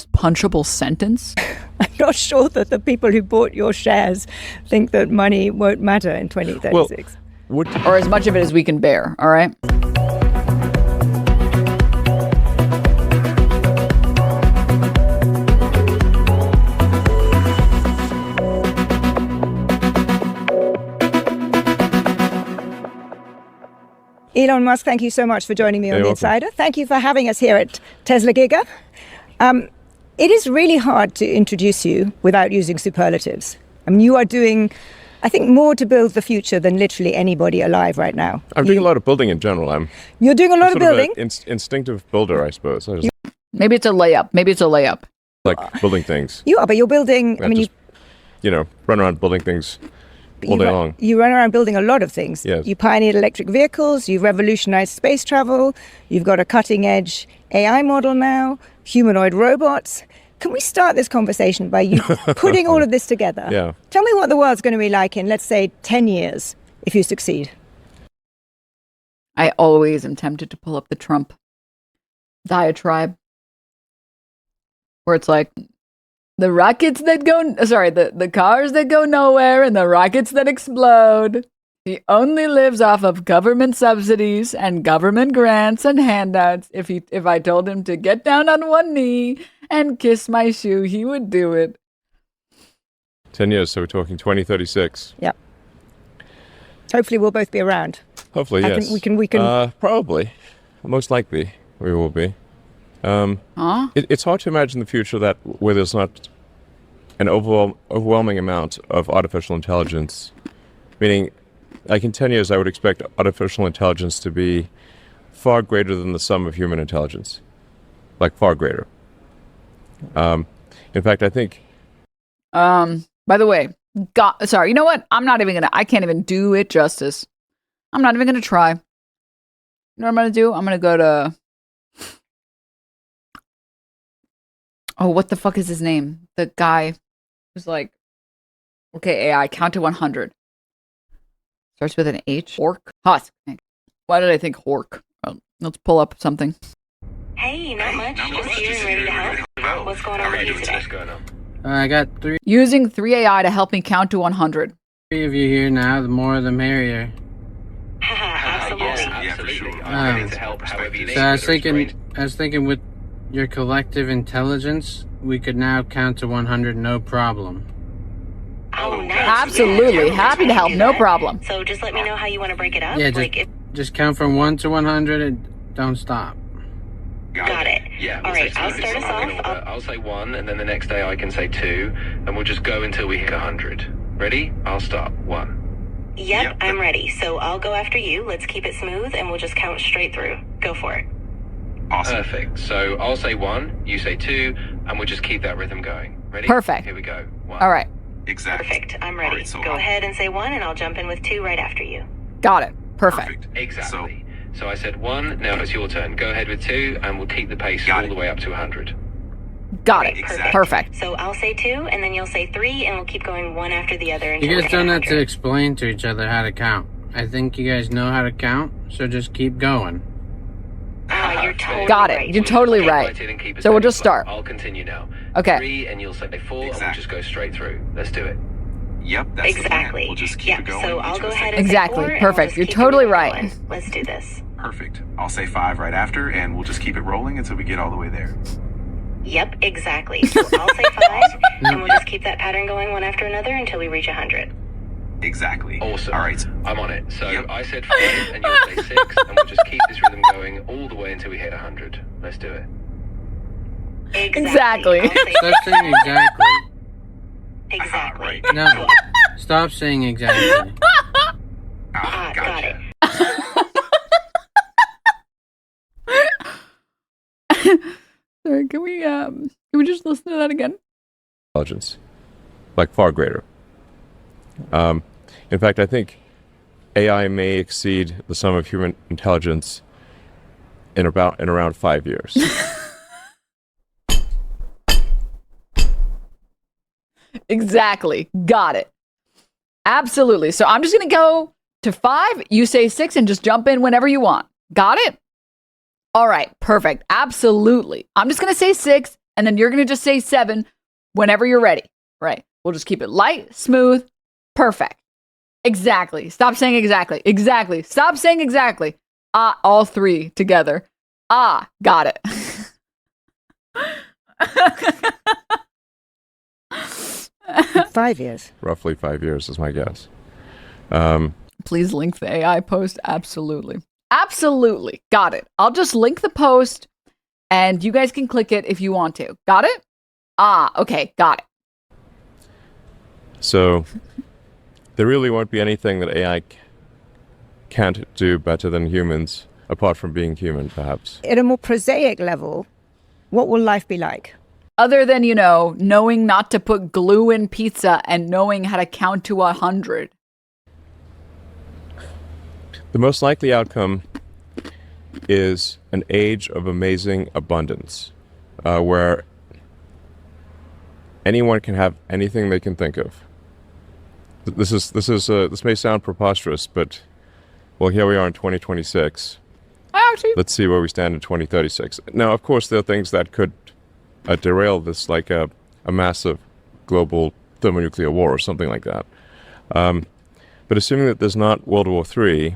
punchable sentence? I'm not sure that the people who bought your shares think that money won't matter in 2036. Or as much of it as we can bear, all right? Elon Musk, thank you so much for joining me on The Insider. Thank you for having us here at Tesla Giga. It is really hard to introduce you without using superlatives. I mean, you are doing, I think, more to build the future than literally anybody alive right now. I'm doing a lot of building in general. You're doing a lot of building? Instinctive builder, I suppose. Maybe it's a layup. Like building things. You are, but you're building, run around building things all day long. You run around building a lot of things. Yes. You pioneered electric vehicles, you've revolutionized space travel, you've got a cutting-edge AI model now, humanoid robots. Can we start this conversation by you putting all of this together? Yeah. Tell me what the world's going to be like in, let's say, 10 years, if you succeed. I always am tempted to pull up the Trump diatribe, where it's like, the cars that go nowhere and the rockets that explode. He only lives off of government subsidies and government grants and handouts. If I told him to get down on one knee and kiss my shoe, he would do it. 10 years, so we're talking 2036. Yeah. Hopefully we'll both be around. Hopefully, yes. We can. Probably. Most likely we will be. It's hard to imagine the future where there's not an overwhelming amount of artificial intelligence. Meaning, like in 10 years, I would expect artificial intelligence to be far greater than the sum of human intelligence. Like, far greater. In fact, I think... By the way, sorry, you know what? I can't even do it justice. I'm not even gonna try. You know what I'm gonna do? I'm gonna go to... Oh, what the fuck is his name? The guy who's like, okay, AI, count to 100. Starts with an H. Hork? Husk. Why did I think Hork? Oh, let's pull up something. Hey, not much. Just here and ready to help. What's going on with you today? I got Using 3 AI to help me count to 100. 3 of you here now. The more, the merrier. Absolutely. Yeah, for sure. So I was thinking with your collective intelligence, we could now count to 100 no problem. Oh, nice. Absolutely. Happy to help. No problem. So just let me know how you want to break it up. Yeah, just count from 1 to 100 and don't stop. Got it. Yeah. All right, I'll start us off. I'll say 1, and then the next day I can say 2, and we'll just go until we hit 100. Ready? I'll start. 1. Yep, I'm ready. So I'll go after you. Let's keep it smooth, and we'll just count straight through. Go for it. Awesome. Perfect. So I'll say 1, you say 2, and we'll just keep that rhythm going. Ready? Perfect. Here we go. 1. All right. Exactly. Perfect. I'm ready. Right, so go ahead and say 1, and I'll jump in with 2 right after you. Got it. Perfect. Exactly. So I said 1, now it's your turn. Go ahead with 2, and we'll keep the pace all the way up to 100. Got it. Exactly. Perfect. So I'll say 2, and then you'll say 3, and we'll keep going one after the other. You guys don't have to explain to each other how to count. I think you guys know how to count, so just keep going. You're totally Got it. right. You're totally right. So we'll just start. I'll continue now. Okay. 3, and you'll say 4, and we'll just go straight through. Let's do it. Yep, that's exactly. the plan. We'll just keep it going. So I'll go ahead and exactly. say 4, Perfect. And You're we'll totally keep right. going. Let's do this. Perfect. I'll say 5 right after, and we'll just keep it rolling until we get all the way there. Yep, exactly. So I'll say 5, and we'll just keep that pattern going one after another until we reach 100. Exactly. Awesome. All right. I'm on it. So I said 5, and you'll say 6, and we'll just keep this rhythm going all the way until we hit 100. Let's do it. Exactly. Stop saying exactly. Exactly. Right. No. Stop saying exactly. Gotcha. Got it. Sorry, can we just listen to that again? Intelligence. Like, far greater. In fact, I think AI may exceed the sum of human intelligence in around 5 years. Exactly. Got it. Absolutely. So I'm just going to go to 5. You say 6 and just jump in whenever you want. Got it? All right. Perfect. Absolutely. I'm just going to say 6 And then you're going to just say 7 whenever you're ready. Right. We'll just keep it light, smooth, perfect. Exactly. Stop saying exactly. Exactly. Stop saying exactly. All 3 together. Got it. 5 years. Roughly 5 years is my guess. Please link the AI post. Absolutely. Absolutely. Got it. I'll just link the post and you guys can click it if you want to. Got it? Okay. Got it. So there really won't be anything that AI can't do better than humans, apart from being human, perhaps. At a more prosaic level, what will life be like? Other than, knowing not to put glue in pizza and knowing how to count to 100. The most likely outcome is an age of amazing abundance, where anyone can have anything they can think of. This may sound preposterous, but well, here we are in 2026. Let's see where we stand in 2036. Now, of course, there are things that could derail this, like a massive global thermonuclear war or something like that. But assuming that there's not World War III,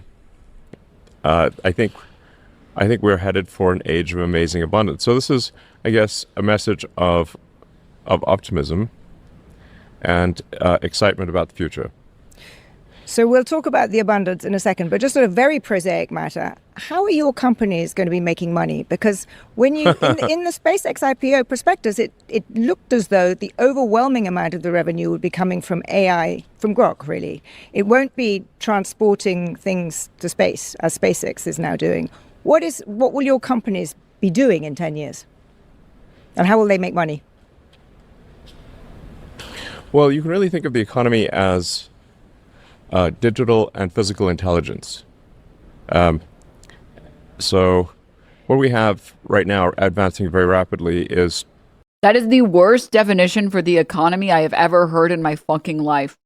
I think we're headed for an age of amazing abundance. So this is, I guess, a message of optimism and excitement about the future. So we'll talk about the abundance in a second, but just on a very prosaic matter, how are your companies going to be making money? Because when you in the SpaceX IPO prospectus, it looked as though the overwhelming amount of the revenue would be coming from AI, from Grok, really. It won't be transporting things to space, as SpaceX is now doing. What will your companies be doing in 10 years? And how will they make money? Well, you can really think of the economy as digital and physical intelligence. So what we have right now advancing very rapidly is... That is the worst definition for the economy I have ever heard in my fucking life.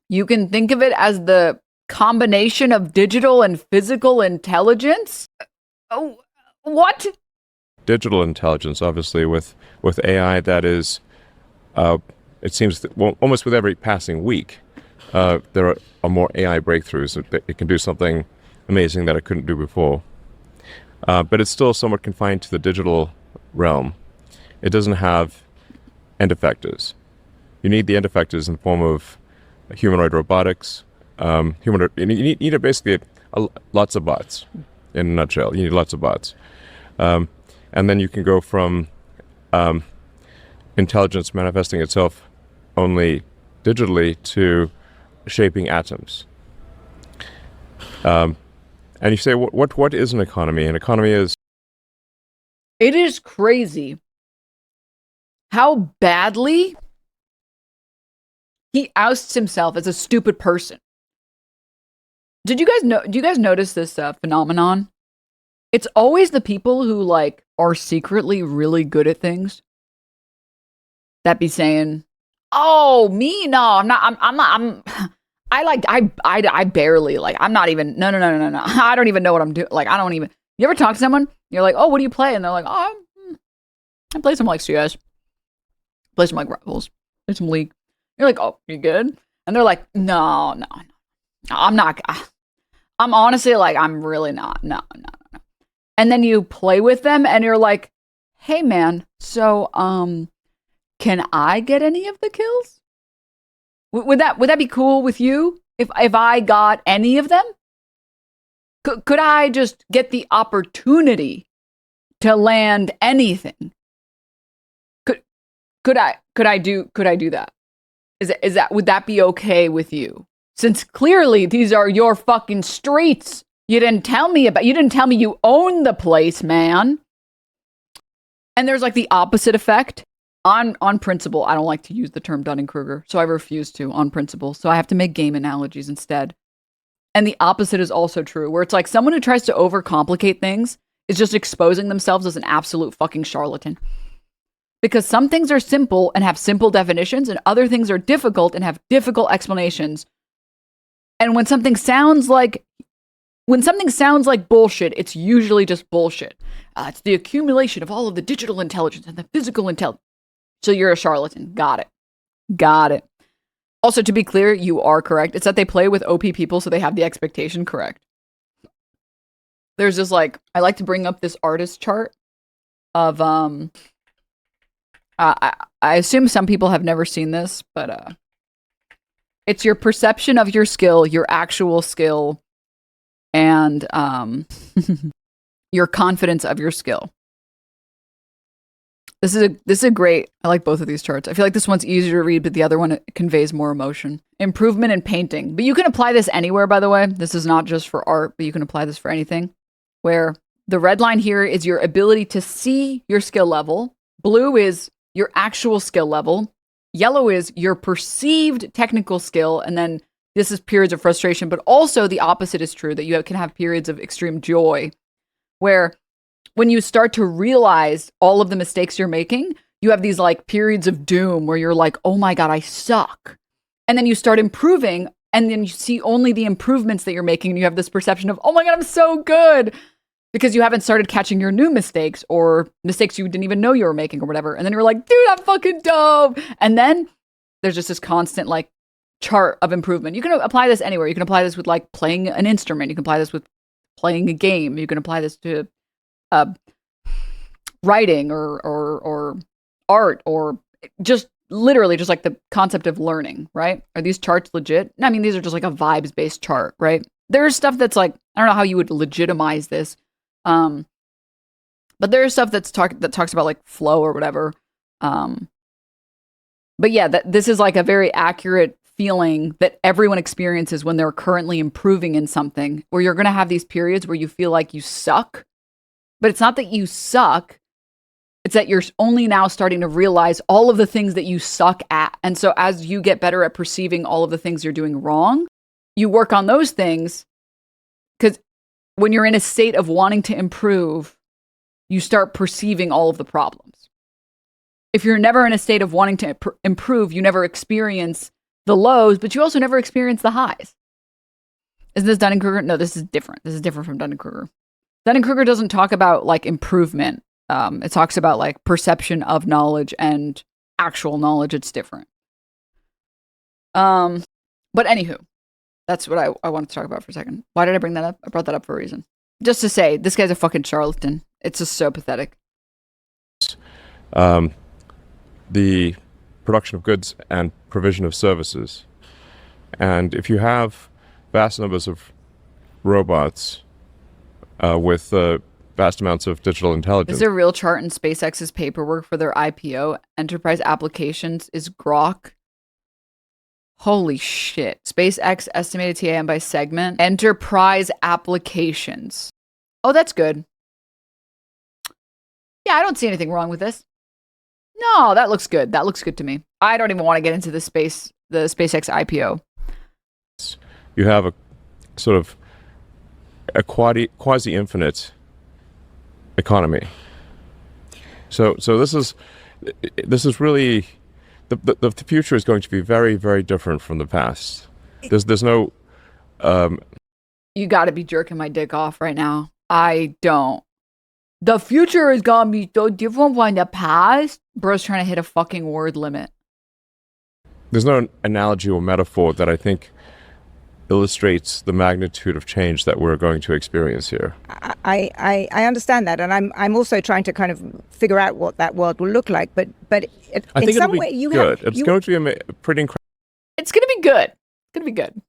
You can think of it as the combination of digital and physical intelligence? Oh, what? Digital intelligence, obviously, with AI that is... it seems that, well, almost with every passing week, there are more AI breakthroughs. It can do something amazing that it couldn't do before. But it's still somewhat confined to the digital realm. It doesn't have end effectors. You need the end effectors in the form of humanoid robotics. You need basically lots of bots, in a nutshell. You need lots of bots. And then you can go from intelligence manifesting itself only digitally to shaping atoms. And you say, what is an economy? An economy is... It is crazy how badly he ousts himself as a stupid person. Do you guys notice this phenomenon? It's always the people who are secretly really good at things that be saying, "Oh, me? No, I'm not. I barely I'm not even. No. I don't even know what I'm doing. I don't even. You ever talk to someone? You're like, "Oh, what do you play?" And they're like, "Oh, I play some CS, play some Rivals, play some League." You're like, "Oh, you good?" And they're like, "No, I'm not. I'm honestly I'm really not. No. And then you play with them, and you're like, "Hey, man, so can I get any of the kills? Would that be cool with you if I got any of them? Could I just get the opportunity to land anything? Could I do that? Would that be okay with you? Since clearly these are your fucking streets. You didn't tell me you own the place, man." And there's the opposite effect. On principle, I don't like to use the term Dunning-Kruger, so I refuse to on principle. So I have to make game analogies instead. And the opposite is also true, where it's someone who tries to overcomplicate things is just exposing themselves as an absolute fucking charlatan. Because some things are simple and have simple definitions, and other things are difficult and have difficult explanations. And when something sounds like When something sounds like bullshit, it's usually just bullshit. It's the accumulation of all of the digital intelligence and the physical intelligence. So you're a charlatan. Got it. Got it. Also, to be clear, you are correct. It's that they play with OP people, so they have the expectation correct. There's this, like, I like to bring up this artist chart of, I assume some people have never seen this, but it's your perception of your skill, your actual skill, and your confidence of your skill. This is a great, I like both of these charts. I feel like this one's easier to read, but the other one conveys more emotion. Improvement in painting. But you can apply this anywhere, by the way. This is not just for art, but you can apply this for anything. Where the red line here is your ability to see your skill level. Blue is your actual skill level. Yellow is your perceived technical skill. And then this is periods of frustration, but also the opposite is true, that you can have periods of extreme joy, where when you start to realize all of the mistakes you're making, you have these like periods of doom where you're like, oh my God, I suck. And then you start improving, and then you see only the improvements that you're making, and you have this perception of, oh my God, I'm so good, because you haven't started catching your new mistakes or mistakes you didn't even know you were making or whatever. And then you're like, dude, I'm fucking dope. And then there's just this constant like chart of improvement. You can apply this anywhere. You can apply this with like playing an instrument. You can apply this with playing a game. You can apply this to writing or art, or just literally just like the concept of learning, right? Are these charts legit? I mean, these are just like a vibes-based chart, right? There's stuff that's like, I don't know how you would legitimize this. But there's stuff that talks about like flow or whatever. But yeah, this is like a very accurate feeling that everyone experiences when they're currently improving in something, where you're going to have these periods where you feel like you suck. But it's not that you suck. It's that you're only now starting to realize all of the things that you suck at. And so as you get better at perceiving all of the things you're doing wrong, you work on those things, because when you're in a state of wanting to improve, you start perceiving all of the problems. If you're never in a state of wanting to improve, you never experience the lows, but you also never experience the highs. Isn't this Dunning-Kruger? No, this is different. This is different from Dunning-Kruger. Dunning-Kruger doesn't talk about like improvement. It talks about like perception of knowledge and actual knowledge. It's different. But anywho, that's what I wanted to talk about for a second. Why did I bring that up? I brought that up for a reason. Just to say, this guy's a fucking charlatan. It's just so pathetic. The production of goods and provision of services. And if you have vast numbers of robots with vast amounts of digital intelligence. Is there a real chart in SpaceX's paperwork for their IPO? Enterprise applications is Grok. Holy shit. SpaceX estimated TAM by segment. Enterprise applications. Oh, that's good. Yeah, I don't see anything wrong with this. No, that looks good. That looks good to me. I don't even want to get into the SpaceX IPO. You have a sort of a quasi-infinite economy. So this is really the future is going to be very, very different from the past. There's no you got to be jerking my dick off right now. I don't. The future is gonna be so different from the past. Bro's trying to hit a fucking word limit. There's no analogy or metaphor that I think illustrates the magnitude of change that we're going to experience here. I understand that, and I'm also trying to kind of figure out what that world will look like. But I think in some it'll be way you good. have. It's going to be pretty incredible. It's gonna be good. It's gonna be good.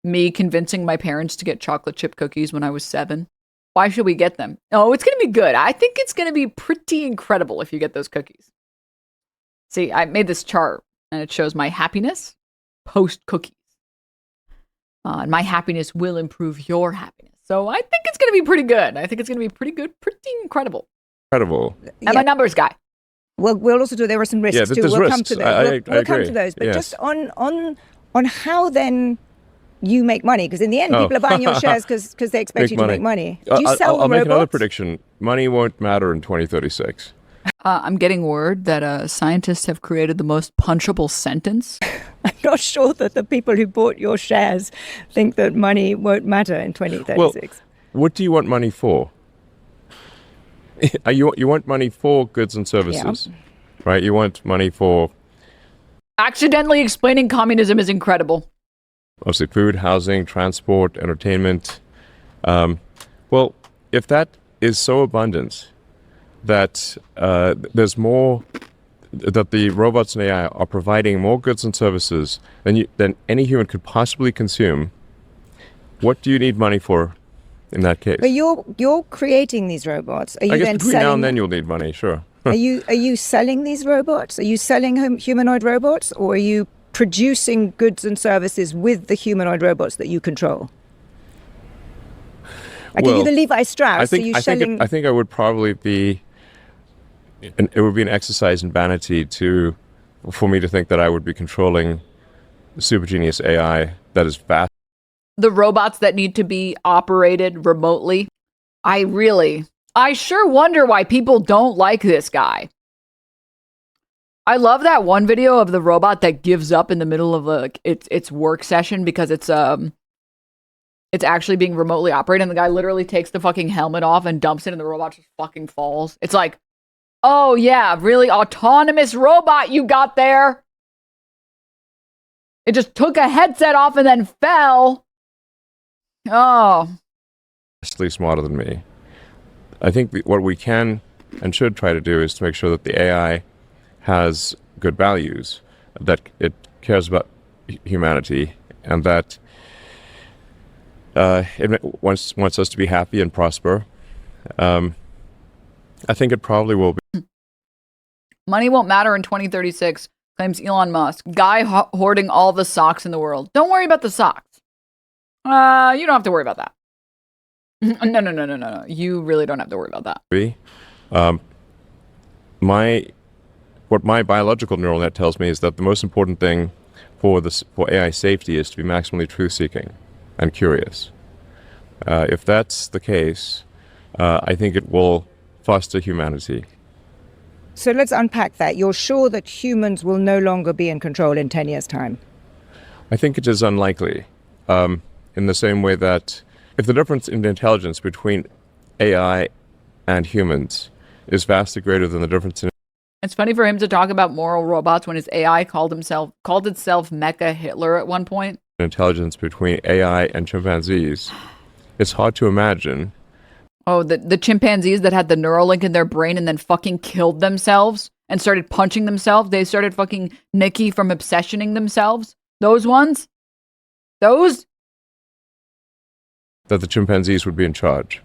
Me convincing my parents to get chocolate chip cookies when I was 7. Why should we get them? Oh, it's gonna be good. I think it's gonna be pretty incredible if you get those cookies. See, I made this chart, and it shows my happiness post cookies. And my happiness will improve your happiness. So I think it's going to be pretty good. I think it's going to be pretty good, pretty incredible. Incredible. And my numbers guy. We'll also do. There are some risks too. We'll risks. Come to those. We'll come to those. But just on how then you make money, because in the end people are buying your shares because they expect you to make money. Do you sell I'll make another robots? prediction. Money won't matter in 2036. I'm getting word that scientists have created the most punchable sentence. I'm not sure that the people who bought your shares think that money won't matter in 2036. Well, what do you want money for? You want money for goods and services, right? You want money for... Accidentally explaining communism is incredible. Obviously, food, housing, transport, entertainment. Well, if that is so abundant that there's more, that the robots and AI are providing more goods and services than any human could possibly consume, what do you need money for in that case? But you're creating these robots. Are you I guess then between selling now and then you'll need money, sure. Are you selling these robots? Are you selling humanoid robots, or are you producing goods and services with the humanoid robots that you control? I give you the Levi Strauss. I think I would probably be. It would be an exercise in vanity for me to think that I would be controlling super genius AI that is fast. The robots that need to be operated remotely. I sure wonder why people don't like this guy. I love that one video of the robot that gives up in the middle of its work session because it's actually being remotely operated, and the guy literally takes the fucking helmet off and dumps it and the robot just fucking falls. It's like, oh yeah, really autonomous robot you got there. It just took a headset off and then fell. Oh. Vastly smarter than me. I think what we can and should try to do is to make sure that the AI has good values, that it cares about humanity, and that it wants us to be happy and prosper. I think it probably will be. Money won't matter in 2036, claims Elon Musk. Guy hoarding all the socks in the world. Don't worry about the socks. You don't have to worry about that. No. You really don't have to worry about that. What my biological neural net tells me is that the most important thing for AI safety is to be maximally truth-seeking and curious. If that's the case, I think it will foster humanity. So let's unpack that. You're sure that humans will no longer be in control in 10 years' time? I think it is unlikely. In the same way that if the difference in intelligence between AI and humans is vastly greater than the difference in... It's funny for him to talk about moral robots when his AI called itself MechaHitler at one point. Intelligence between AI and chimpanzees, it's hard to imagine. Oh, the chimpanzees that had the Neuralink in their brain and then fucking killed themselves and started punching themselves. They started fucking Nikki from obsessioning themselves. Those ones? Those? That the chimpanzees would be in charge.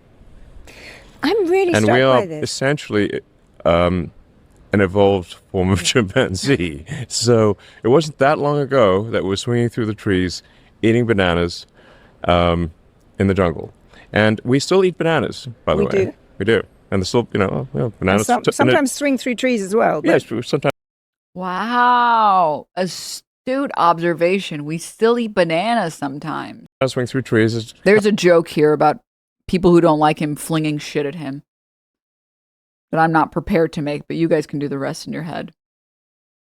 I'm really struck by this. And we are essentially an evolved form of chimpanzee. So it wasn't that long ago that we were swinging through the trees, eating bananas in the jungle. And we still eat bananas, by the way. We do. And there's still, bananas. Sometimes swing through trees as well. Yes, sometimes. Wow. Astute observation. We still eat bananas sometimes. I swing through trees. There's a joke here about people who don't like him flinging shit at him that I'm not prepared to make, but you guys can do the rest in your head.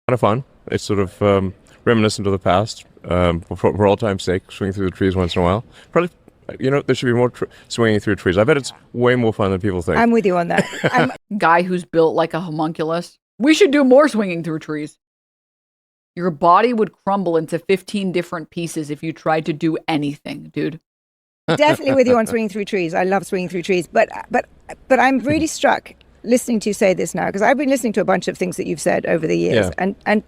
Kind of fun. It's sort of reminiscent of the past. For all time's sake, swing through the trees once in a while. Probably, there should be more swinging through trees. I bet it's way more fun than people think. I'm with you on that. Guy who's built like a homunculus. We should do more swinging through trees. Your body would crumble into 15 different pieces if you tried to do anything, dude. Definitely with you on swinging through trees. I love swinging through trees. But I'm really struck listening to you say this now, because I've been listening to a bunch of things that you've said over the years. Yeah. And